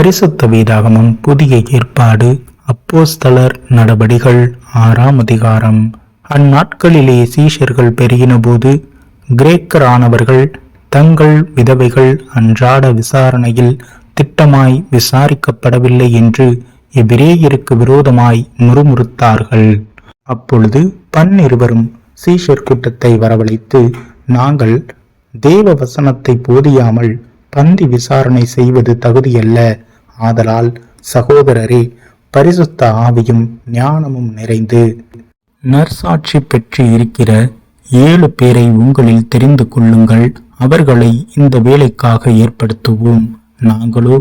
பரிசுத்த வேதாகமம் புதிய ஏற்பாடு அப்போஸ்தலர் நடபடிகள் 6ஆம் அதிகாரம். அந்நாட்களிலே சீஷர்கள் பெருகினபோது கிரேக்கரானவர்கள் தங்கள் விதவைகள் அன்றாட விசாரணையில் திட்டமாய் விசாரிக்கப்படவில்லை என்று எபிரேயருக்கு விரோதமாய் முறுமுறுத்தார்கள். அப்பொழுது பன்னிருவரும் சீஷர் கூட்டத்தை வரவழைத்து, நாங்கள் தேவ வசனத்தை போதியாமல் பந்தி விசாரணை செய்வது தகுதியல்ல. ஆதலால் சகோதரரே, பரிசுத்த ஆவியும் ஞானமும் நிறைந்து நற்சாட்சி பெற்று இருக்கிற 7 பேரை உங்களில் தெரிந்து கொள்ளுங்கள். அவர்களை இந்த வேலைக்காக ஏற்படுத்துவோம். நாங்களோ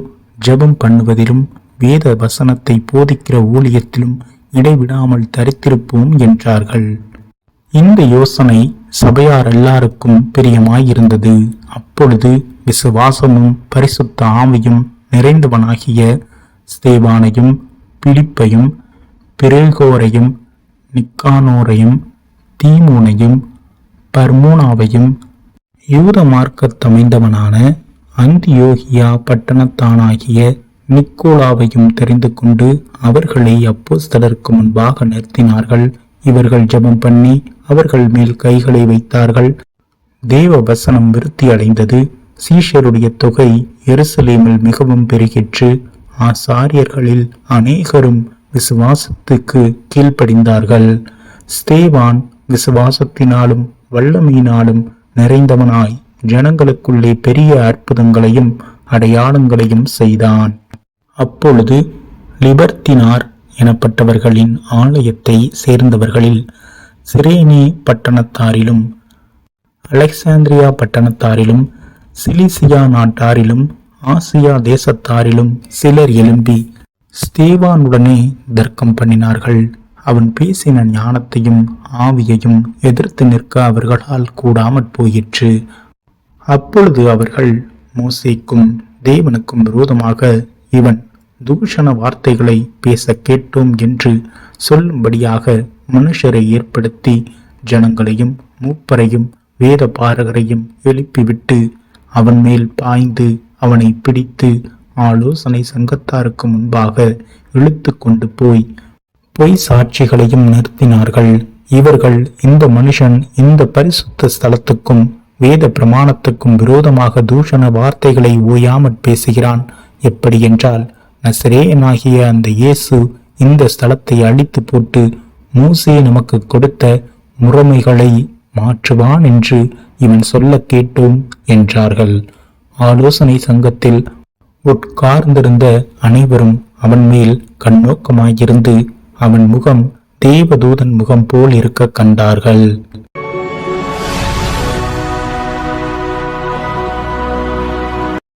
ஜெபம் பண்ணுவதிலும் வேத வசனத்தை போதிக்கிற ஊழியத்திலும் இடைவிடாமல் தரித்திருப்போம் என்றார்கள். இந்த யோசனை சபையார் எல்லாருக்கும் பிரியமாயிருந்தது. அப்பொழுது விசுவாசமும் பரிசுத்த ஆவியும் நிறைந்தவனாகிய ஸ்தேவானையும் பிலிப்பையும் பிரேகோரையும் நிக்கானோரையும் தீமோனையும் பர்மோனாவையும் யூத மார்க்கத்தமைந்தவனான அந்தியோகியா பட்டணத்தானாகிய நிக்கோலாவையும் தெரிந்து கொண்டு அவர்களை அப்போஸ்தலருக்கு முன்பாக நிறுத்தினார்கள். இவர்கள் ஜெபம் பண்ணி அவர்கள் மேல் கைகளை வைத்தார்கள். தேவ வசனம் விருத்தி அடைந்தது. சீஷருடைய தொகை எருசலேமில் மிகவும் பெருகிற்று. ஆசாரியர்களில் அநேகரும் விசுவாசத்துக்கு கீழ்ப்படிந்தார்கள். ஸ்தேவான் விசுவாசத்தினாலும் வல்லமையினாலும் நிறைந்தவனாய் ஜனங்களுக்குள்ளே பெரிய அற்புதங்களையும் அடையாளங்களையும் செய்தான். அப்பொழுது லிபர்த்தினார் எனப்பட்டவர்களின் ஆலயத்தை சேர்ந்தவர்களில் சிரேனே பட்டணத்தாரிலும் அலெக்சாந்திரியா பட்டணத்தாரிலும் சிலிசியா நாட்டாரிலும் ஆசியா தேசத்தாரிலும் சிலர் எழும்பி ஸ்தேவானுடனே தர்க்கம் பண்ணினார்கள். அவன் பேசின ஞானத்தையும் ஆவியையும் எதிர்த்து நிற்க அவர்களால் கூடாமற் போயிற்று. அப்பொழுது அவர்கள் மோசேக்கும் தேவனுக்கும் விரோதமாக இவன் தூஷண வார்த்தைகளை பேச கேட்டோம் என்று சொல்லும்படியாக மனுஷரை ஏற்படுத்தி ஜனங்களையும் மூப்பரையும் வேத பாரகரையும் எழுப்பிவிட்டு அவன் மேல் பாய்ந்து அவனை பிடித்து ஆலோசனை சங்கத்தாருக்கு முன்பாக இழுத்து கொண்டு போய் பொய் சாட்சிகளையும் நிறுத்தினார்கள். இவர்கள், இந்த மனுஷன் இந்த பரிசுத்த ஸ்தலத்துக்கும் வேத பிரமாணத்துக்கும் விரோதமாக தூஷண வார்த்தைகளை ஓயாமற் பேசுகிறான். எப்படி என்றால், நசரேயனாகிய அந்த இயேசு இந்த ஸ்தலத்தை அழித்து போட்டு மோசே நமக்கு கொடுத்த முறைமைகளை மாற்றுவான் என்று இவன் சொல்ல கேட்டோம் என்றார்கள். ஆலோசனை சங்கத்தில் உட்கார்ந்திருந்த அனைவரும் அவன் மேல் கண்ணோக்கமாயிருந்து அவன் முகம் தேவதூதன் முகம் போல் இருக்க கண்டார்கள்.